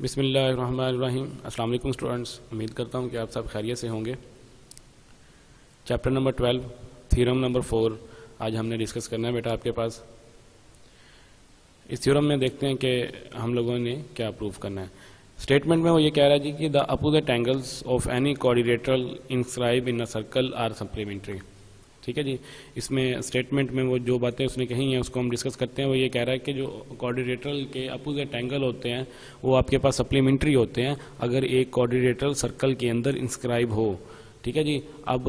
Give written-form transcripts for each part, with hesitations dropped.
बिस्मिल्लाहिर्रहमानिर्रहीम। अस्सलाम वालेकुम स्टूडेंट्स, उम्मीद करता हूँ कि आप सब खैरियत से होंगे। चैप्टर नंबर 12 थ्योरम नंबर 4 आज हमने डिस्कस करना है बेटा आपके पास। इस थ्योरम में देखते हैं कि हम लोगों ने क्या प्रूव करना है। स्टेटमेंट में वो ये कह रहा है जी कि the opposite angles of any quadrilateral inscribe in a circle are supplementary. ठीक है जी। इसमें स्टेटमेंट में वो जो बातें उसने कही हैं उसको हम डिस्कस करते हैं। वो ये कह रहा है कि जो क्वाड्रिलेटरल के अपोजिट एंगल होते हैं वो आपके पास सप्लीमेंट्री होते हैं अगर एक क्वाड्रिलेटरल सर्कल के अंदर इंस्क्राइब हो। ठीक है जी। अब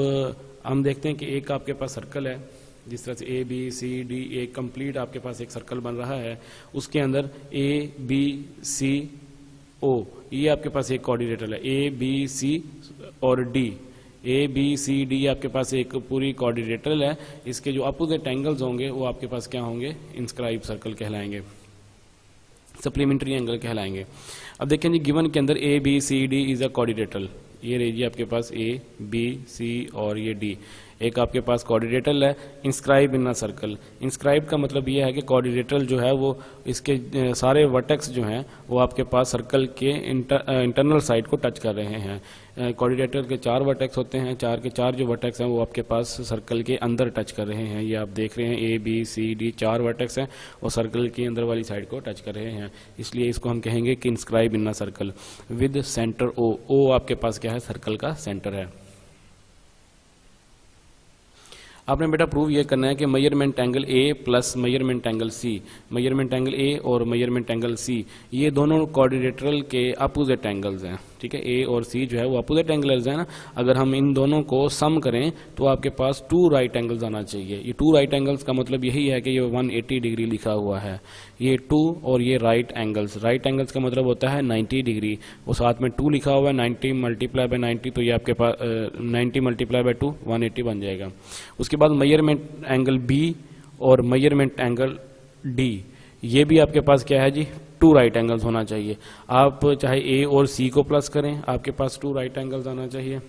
हम देखते हैं कि एक आपके पास सर्कल है, जिस तरह से ए बी सी डी एक कंप्लीट आपके पास एक सर्कल बन रहा है, उसके अंदर ए बी सी ओ ये आपके पास एक क्वाड्रिलेटरल है। ए बी सी और D, A B C D आपके पास एक पूरी क्वाड्रिलेटरल है। इसके जो अपोजिट एंगल्स होंगे वो आपके पास क्या होंगे? इंस्क्राइब सर्कल कहलाएंगे, सप्लीमेंट्री एंगल कहलाएंगे। अब देखें जी, गिवन के अंदर A B C D is a quadrilateral. ये रही आपके पास ए बी सी और ये डी एक आपके पास क्वाड्रिलेटरल है inscribe in a circle. Inscribe का मतलब ये है कि क्वाड्रिलेटरल जो है वो इसके सारे वर्टेक्स जो हैं वो आपके पास सर्कल के इंटरनल साइड को टच कर रहे हैं। क्वाड्रिलेटरल के 4 वर्टेक्स होते हैं, 4 के 4 जो वर्टेक्स हैं वो आपके पास सर्कल के अंदर टच कर रहे हैं। ये आप देख रहे हैं A B C D 4 vertex हैं और सर्कल की अंदर वाली साइड को टच कर रहे हैं, इसलिए इसको हम कहेंगे कि inscribe in a circle with centre O. O आपके पास क्या है? सर्कल का सेंटर है। आपने बेटा प्रूव ये करना है कि measurement angle A plus measurement angle C, measurement angle A और मेजरमेंट एंगल सी ये दोनों क्वाड्रिलेटरल के अपोजिट एंगल्स हैं। ठीक है, ए और सी जो है वो अपोजिट एंगल्स हैं ना। अगर हम इन दोनों को सम करें तो आपके पास 2 राइट एंगल्स आना चाहिए। ये 2 राइट एंगल्स का मतलब यही है कि ये 180 डिग्री लिखा हुआ है, ये 2 और ये राइट एंगल्स। राइट एंगल्स का मतलब होता है 90 डिग्री, वो साथ में 2 लिखा हुआ है, 90 मल्टीप्लाई बाय 90 तो ये आपके पास 90 मल्टीप्लाई बाय 2 180 बन जाएगा। उसके बाद मेजरमेंट एंगल बी और मेजरमेंट एंगल डी ये भी आपके पास क्या है जी? 2 राइट एंगल्स होना चाहिए। आप चाहे ए और सी को प्लस करें, आपके पास 2 राइट एंगल्स आना चाहिए,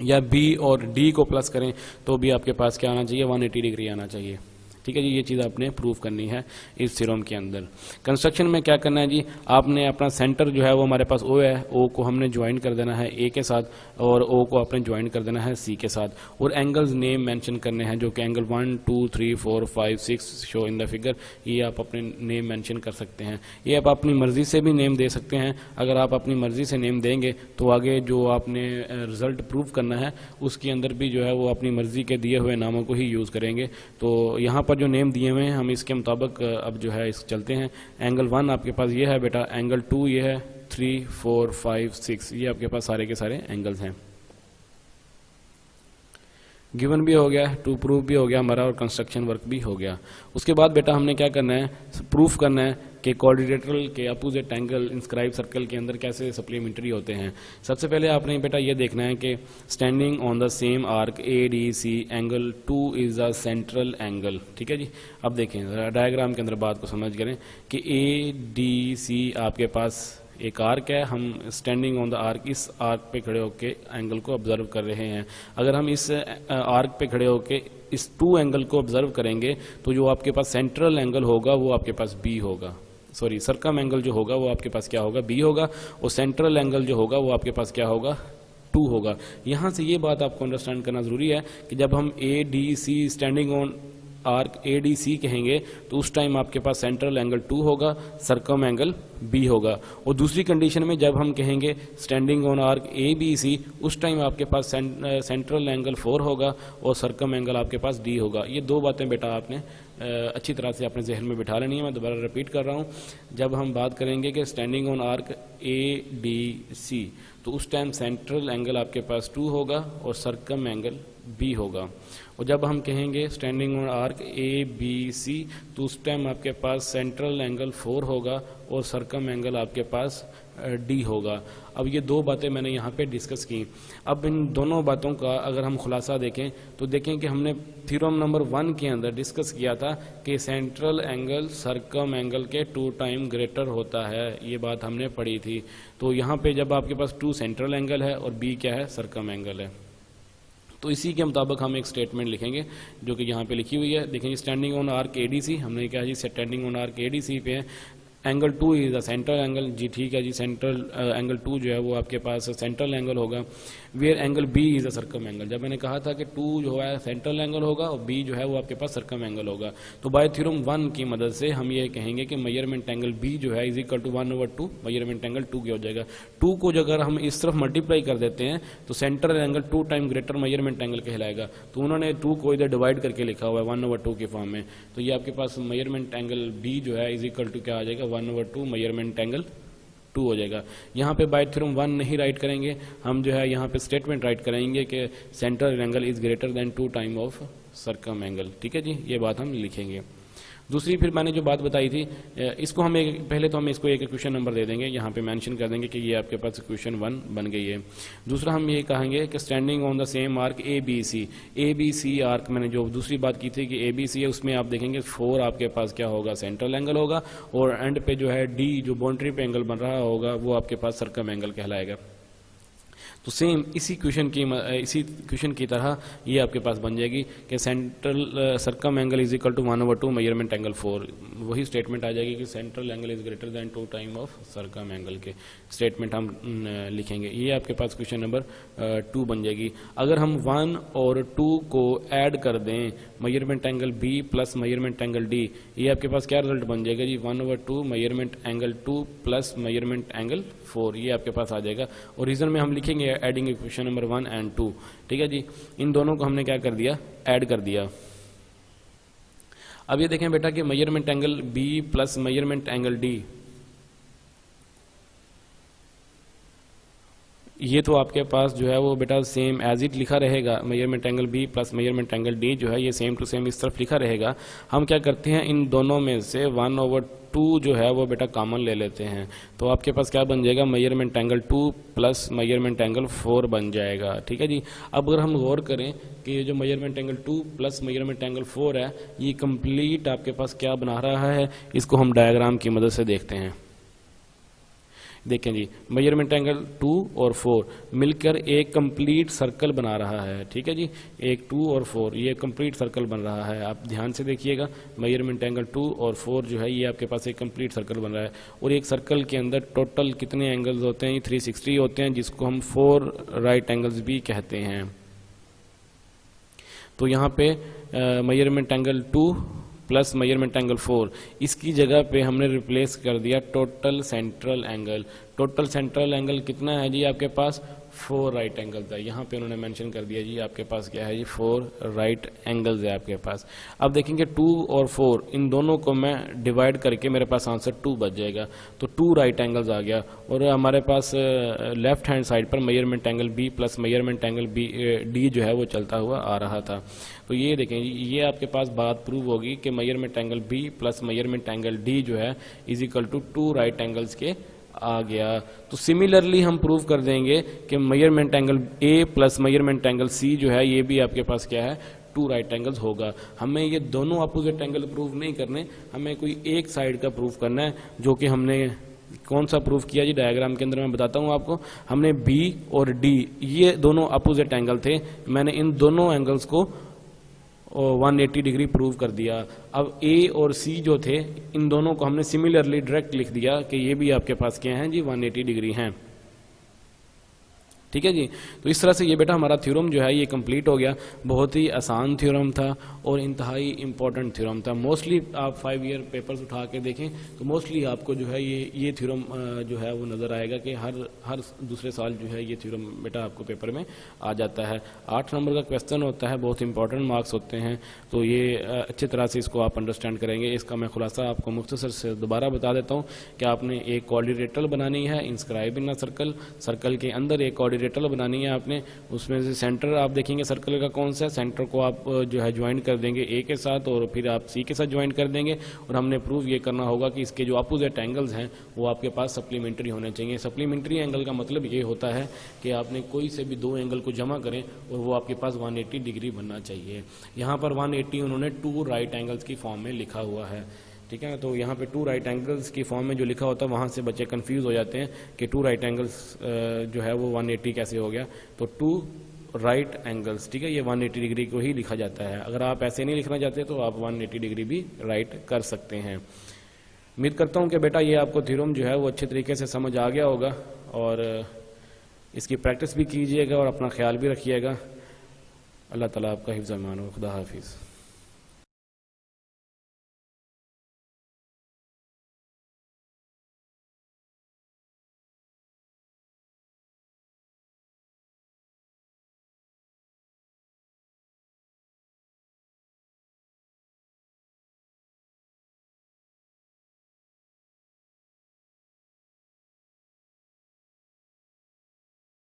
या बी और डी को प्लस करें तो भी आपके पास क्या आना चाहिए? 180 डिग्री आना चाहिए। ठीक है जी, ये चीज़ आपने प्रूव करनी है इस थ्योरम के अंदर। कंस्ट्रक्शन में क्या करना है जी? आपने अपना सेंटर जो है वो हमारे पास ओ है, ओ को हमने ज्वाइन कर देना है ए के साथ और ओ को आपने ज्वाइन कर देना है सी के साथ, और एंगल्स नेम मेंशन करने हैं जो कि angle 1 2 3 4 5 6 show in the figure. ये आप अपने नेम मेंशन कर सकते हैं। ये आप अपनी मर्जी से भी नेम दे सकते हैं। अगर आप अपनी मर्जी से नेम देंगे तो आगे जो आपने रिजल्ट प्रूव करना है उसके अंदर भी जो है वो अपनी मर्जी के दिए हुए नामों को ही यूज़ करेंगे। तो यहाँ जो नेम दिए हुए हैं हम इसके मुताबिक अब जो है इस चलते हैं। एंगल 1 आपके पास ये है बेटा, एंगल 2 ये है, 3 4 5 6 ये आपके पास सारे के सारे एंगल्स हैं। गिवन भी हो गया, टू प्रूफ भी हो गया हमारा, और कंस्ट्रक्शन वर्क भी हो गया। उसके बाद बेटा हमने क्या करना है? प्रूफ करना है कि क्वाड्रिलेटरल के अपोजिट एंगल इंस्क्राइब सर्कल के अंदर कैसे सप्लीमेंट्री होते हैं। सबसे पहले आपने बेटा ये देखना है कि standing on the same arc A D C angle 2 is a central angle. ठीक है जी। अब देखें डायग्राम के अंदर बात को समझ करें कि ए डी सी आपके पास एक आर्क है, हम स्टैंडिंग ऑन द आर्क इस आर्क पे खड़े होके एंगल को ऑब्जर्व कर रहे हैं। अगर हम इस आर्क पे खड़े होके इस 2 एंगल को ऑब्जर्व करेंगे तो जो आपके पास सेंट्रल एंगल होगा वो आपके पास बी होगा, सॉरी सर्कम एंगल जो होगा वो आपके पास क्या होगा? बी होगा, और सेंट्रल एंगल जो होगा वो आपके पास क्या होगा? 2 होगा। यहाँ से ये बात आपको अंडरस्टैंड करना ज़रूरी है कि जब हम A D C standing on arc A D C कहेंगे तो उस टाइम आपके पास सेंट्रल एंगल 2 होगा, सर्कम एंगल बी होगा। और दूसरी कंडीशन में जब हम कहेंगे standing on arc A B C उस टाइम आपके पास सेंट्रल एंगल 4 होगा और सर्कम एंगल आपके पास डी होगा। ये 2 बातें बेटा आपने अच्छी तरह से अपने जहन में बिठा लेनी है। मैं दोबारा रिपीट कर रहा हूँ। जब हम बात करेंगे कि standing on arc A D C तो उस टाइम सेंट्रल एंगल आपके पास 2 होगा और सर्कम एंगल बी होगा। और जब हम कहेंगे standing on arc A B C तो उस टाइम आपके पास सेंट्रल एंगल 4 होगा और सर्कम एंगल आपके पास डी होगा। अब ये 2 बातें मैंने यहाँ पे डिस्कस की। अब इन दोनों बातों का अगर हम खुलासा देखें तो देखें कि हमने थ्योरम नंबर 1 के अंदर डिस्कस किया था कि सेंट्रल एंगल सर्कम एंगल के 2 टाइम ग्रेटर होता है, ये बात हमने पढ़ी थी। तो यहाँ पे जब आपके पास 2 सेंट्रल एंगल है और बी क्या है? सर्कम एंगल है, तो इसी के मुताबिक हम एक स्टेटमेंट लिखेंगे जो कि यहाँ पे लिखी हुई है। देखेंगे स्टैंडिंग ऑन आर्क एडीसी, हमने कहा जी स्टैंडिंग ऑन आर्क एडीसी पे है angle 2 is the central angle, जी ठीक है जी, सेंट्रल एंगल 2 जो है वो आपके पास सेंट्रल एंगल होगा। Where angle B is the circum angle, जब मैंने कहा था कि 2 जो है सेंट्रल एंगल होगा और बी जो है वो आपके पास सर्कम एंगल होगा। तो बाय थ्योरम 1 की मदद से हम ये कहेंगे कि मेजरमेंट एंगल बी जो है is equal to 1/2 measurement angle 2 की हो जाएगा। 2 को अगर हम इस तरफ मल्टीप्लाई कर देते हैं तो central angle 2 time greater measurement angle कहलाएगा। तो उन्होंने 2 को इधर डिवाइड करके लिखा हुआ है 1/2 के फॉर्म में। तो ये आपके पास मेजरमेंट एंगल बी जो है इज इक्वल टू क्या आ जाएगा 1/2 मेजरमेंट एंगल 2 हो जाएगा। यहाँ पे बाय थ्योरम 1 नहीं राइट करेंगे, हम जो है यहाँ पे स्टेटमेंट राइट करेंगे कि central angle is greater than 2 time of circum angle. ठीक है जी, ये बात हम लिखेंगे। दूसरी फिर मैंने जो बात बताई थी, इसको हम पहले तो हम इसको एक क्वेश्चन नंबर दे देंगे, यहाँ पे मेंशन कर देंगे कि ये आपके पास क्वेश्चन 1 बन गई है। दूसरा हम ये कहेंगे कि standing on the same arc A B C arc, मैंने जो दूसरी बात की थी कि ए बी सी है, उसमें आप देखेंगे 4 आपके पास क्या होगा सेंट्रल एंगल होगा, और एंड पे जो है डी जो बाउंड्री पे एंगल बन रहा होगा वो आपके पास सर्कम एंगल कहलाएगा। तो सेम इसी क्वेश्चन की तरह ये आपके पास बन जाएगी कि central circum angle is equal to 1/2 measurement angle 4, वही स्टेटमेंट आ जाएगी कि central angle is greater than 2 time of circum angle के स्टेटमेंट हम लिखेंगे। ये आपके पास क्वेश्चन नंबर 2 बन जाएगी। अगर हम 1 और 2 को ऐड कर दें measurement angle B plus measurement angle D, ये आपके पास क्या रिजल्ट बन जाएगा जी 1/2 measurement angle 2 plus measurement angle 4, ये आपके पास आ जाएगा। और रीजन में हम लिखेंगे एडिंग इक्वेशन नंबर 1 एंड 2। ठीक है जी, इन दोनों को हमने क्या कर दिया, ऐड कर दिया। अब ये देखें बेटा कि measurement angle B plus measurement angle D, ये तो आपके पास जो है वो बेटा सेम एज इट लिखा रहेगा। Measurement angle B plus measurement angle D जो है ये सेम टू सेम इस तरफ लिखा रहेगा। हम क्या करते हैं, इन दोनों में से 1/2 जो है वो बेटा कॉमन ले लेते हैं, तो आपके पास क्या बन जाएगा measurement angle 2 plus measurement angle 4 बन जाएगा। ठीक है जी, अब अगर हम गौर करें कि ये जो measurement angle 2 plus measurement angle 4 है, ये कंप्लीट आपके पास क्या बना रहा है, इसको हम डायग्राम की मदद से देखते हैं। देखें जी, मेजरमेंट एंगल 2 और 4 मिलकर एक कंप्लीट सर्कल बना रहा है। ठीक है जी, एक 2 और 4 ये कंप्लीट सर्कल बन रहा है। आप ध्यान से देखिएगा, मेजरमेंट एंगल 2 और 4 जो है ये आपके पास एक कंप्लीट सर्कल बन रहा है। और एक सर्कल के अंदर टोटल कितने एंगल्स होते हैं, 360 होते हैं, जिसको हम 4 राइट एंगल्स भी कहते हैं। तो यहाँ पे measurement angle 2 plus measurement angle 4, इसकी जगह पे हमने रिप्लेस कर दिया total central angle. Total central angle कितना है जी आपके पास, 4 राइट एंगल्स है। यहाँ पे उन्होंने मेंशन कर दिया जी आपके पास क्या है जी 4 राइट एंगल्स है आपके पास। अब देखेंगे 2 और 4 इन दोनों को मैं डिवाइड करके मेरे पास आंसर 2 बच जाएगा। तो 2 राइट एंगल्स आ गया, और हमारे पास लेफ्ट हैंड साइड पर measurement angle B plus measurement angle D जो है वो चलता हुआ आ रहा था। तो ये देखें, ये आपके पास बात प्रूव होगी कि measurement angle B plus measurement angle D जो है is equal to 2 right angles के आ गया। तो सिमिलरली हम प्रूव कर देंगे कि measurement angle A plus measurement angle C जो है ये भी आपके पास क्या है 2 राइट एंगल्स होगा। हमें ये दोनों अपोजिट एंगल प्रूव नहीं करने, हमें कोई एक साइड का प्रूव करना है, जो कि हमने कौन सा प्रूव किया जी डायग्राम के अंदर मैं बताता हूँ आपको। हमने बी और डी ये दोनों अपोजिट एंगल थे, मैंने इन दोनों एंगल्स को 180 डिग्री प्रूव कर दिया। अब ए और सी जो थे इन दोनों को हमने सिमिलरली डायरेक्ट लिख दिया कि ये भी आपके पास क्या हैं जी 180 डिग्री हैं। ठीक है जी, तो इस तरह से ये बेटा हमारा थ्योरम जो है ये कंप्लीट हो गया। बहुत ही आसान थ्योरम था और इंतहाई इंपॉर्टेंट थ्योरम था। मोस्टली आप 5 ईयर पेपर्स उठा के देखें तो मोस्टली आपको जो है ये थ्योरम जो है वो नज़र आएगा कि हर दूसरे साल जो है ये थ्योरम बेटा आपको पेपर में आ जाता है। 8 नंबर का क्वेश्चन होता है, बहुत इंपॉर्टेंट मार्क्स होते हैं, तो ये अच्छी तरह से इसको आप अंडरस्टैंड करेंगे। इसका मैं खुलासा आपको मुख्तसर से दोबारा बता देता हूँ कि आपने एक कोऑर्डिनेटर बनानी है, inscribe in a circle, circle के अंदर एक कोऑर्डिनेटर बनानी है आपने। उसमें से सेंटर आप देखेंगे सर्कल का कौन सा है, सेंटर को आप जो है ज्वाइन कर देंगे ए के साथ और फिर आप सी के साथ ज्वाइन कर देंगे। और हमने प्रूव ये करना होगा कि इसके जो अपोजिट एंगल्स हैं वो आपके पास सप्लीमेंट्री होने चाहिए। सप्लीमेंट्री एंगल का मतलब ये होता है कि आपने कोई से भी 2 एंगल को जमा करें और वो आपके पास 180 डिग्री बनना चाहिए। यहाँ पर 180 उन्होंने 2 राइट एंगल्स की फॉर्म में लिखा हुआ है। ठीक है, तो यहाँ पे 2 राइट एंगल्स की फॉर्म में जो लिखा होता है वहाँ से बच्चे कंफ्यूज हो जाते हैं कि 2 राइट एंगल्स जो है वो 180 कैसे हो गया। तो 2 राइट एंगल्स, ठीक है, ये 180 डिग्री को ही लिखा जाता है। अगर आप ऐसे नहीं लिखना चाहते तो आप 180 डिग्री भी राइट कर सकते हैं। उम्मीद करता हूँ कि बेटा ये आपको थ्योरम जो है वो अच्छे तरीके से समझ आ गया होगा और इसकी प्रैक्टिस भी कीजिएगा और अपना ख्याल भी रखिएगा। अल्लाह ताला आपका हिफ्ज़ ईमान हो। खुदा हाफिज़।